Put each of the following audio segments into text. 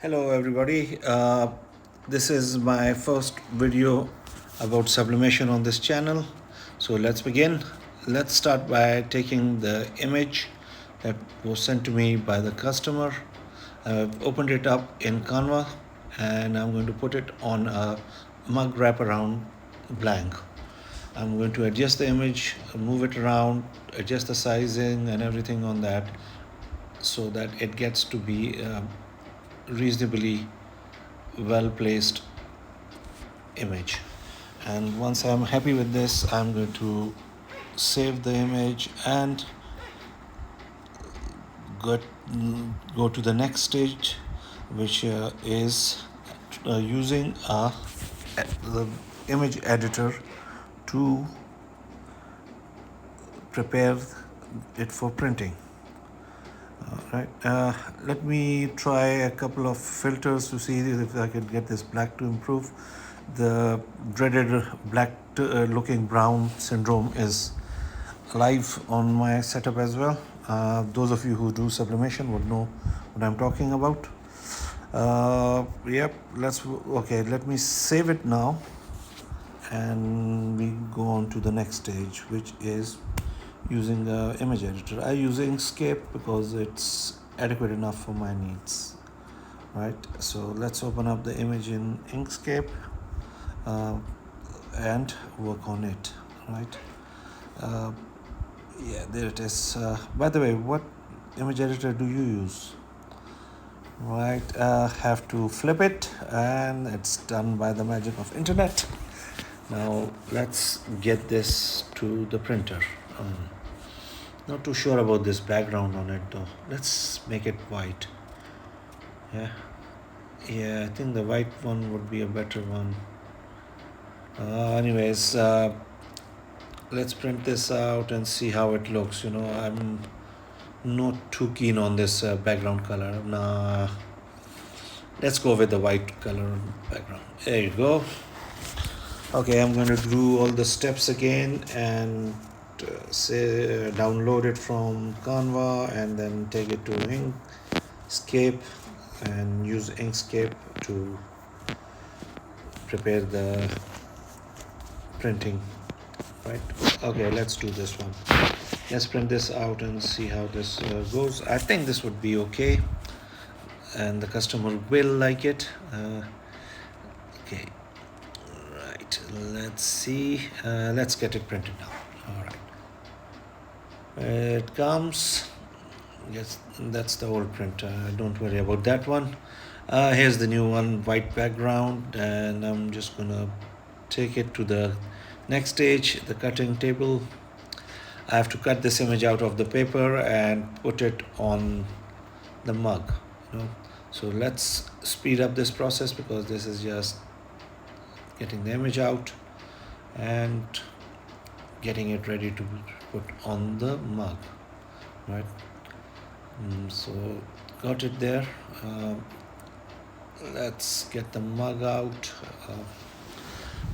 Hello everybody. This is my first video about sublimation on this channel. So let's begin. Let's start by taking the image that was sent to me by the customer. I've opened it up in Canva and I'm going to put it on a mug wraparound blank. I'm going to adjust the image, move it around, adjust the sizing and everything on that so that it gets to be reasonably well placed image. And once I'm happy with this, I'm going to save the image and go, go to the next stage, which is using the image editor to prepare it for printing. Right. Let me try a couple of filters to see if I can get this black to improve. The dreaded black looking brown syndrome is live on my setup as well. Those of you who do sublimation would know what I'm talking about. Yep, let me save it now and we go on to the next stage, which is using the image editor. I use Inkscape because it's adequate enough for my needs. Right, so let's open up the image in Inkscape and work on it. Right, yeah, there it is. By the way, what image editor do you use? Right, have to flip it and it's done by the magic of internet. Now let's get this to the printer. Not too sure about this background on it though. Let's make it white. Yeah, I think the white one would be a better one. Anyways, let's print this out and see how it looks. I'm not too keen on this background color. Nah, let's go with the white color background. There you go. Okay, I'm going to do all the steps again and download it from Canva and then take it to Inkscape and use Inkscape to prepare the printing. Right, okay, let's do this one. Let's print this out and see how this goes. I think this would be okay and the customer will like it. Okay, right, let's see. Let's get it printed now. All right, it comes. Yes, that's the old printer. Don't worry about that one. Here's the new one, white background, and I'm just gonna take it to the next stage, the cutting table. I have to cut this image out of the paper and put it on the mug. So let's speed up this process because this is just getting the image out and getting it ready to put on the mug. Right. So got it there. Let's get the mug out.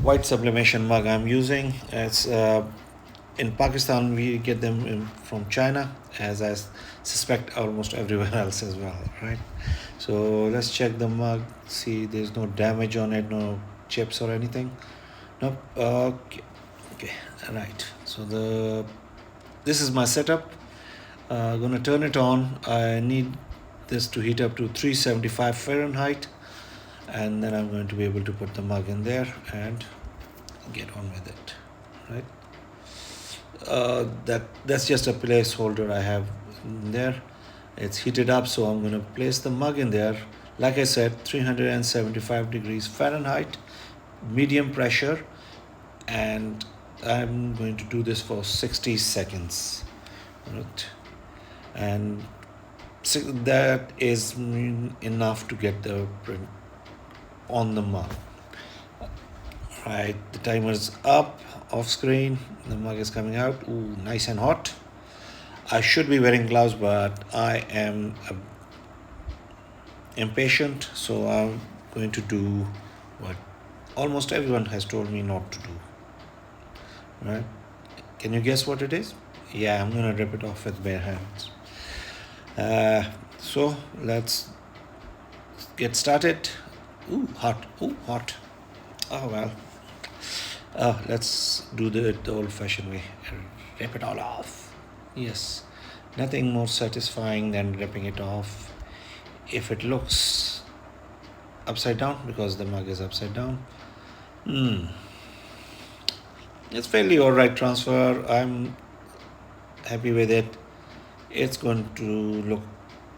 White sublimation mug I'm using. It's in Pakistan we get them from China, as I suspect almost everywhere else as well. Right. So let's check the mug. See, there's no damage on it, no chips or anything. Nope. Okay. Right. So this is my setup. Gonna turn it on. I need this to heat up to 375 Fahrenheit and then I'm going to be able to put the mug in there and get on with it. Right, that's just a placeholder I have in there. It's heated up, so I'm going to place the mug in there. Like I said, 375 degrees Fahrenheit, medium pressure, and I'm going to do this for 60 seconds. Right, and that is enough to get the print on the mug. Right, the timer is up, off screen, the mug is coming out. Ooh, nice and hot. I should be wearing gloves, but I am impatient, so I'm going to do what almost everyone has told me not to do. Right, can you guess what it is? Yeah, I'm gonna rip it off with bare hands. So let's get started. Ooh, hot. Ooh, hot. Oh well. Let's do the old-fashioned way. Rip it all off. Yes. Nothing more satisfying than ripping it off. If it looks upside down, because the mug is upside down. It's fairly alright transfer. I'm happy with it. It's going to look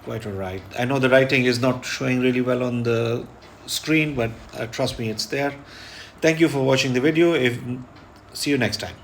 quite alright. I know the writing is not showing really well on the screen, but trust me, it's there. Thank you for watching the video. See you next time.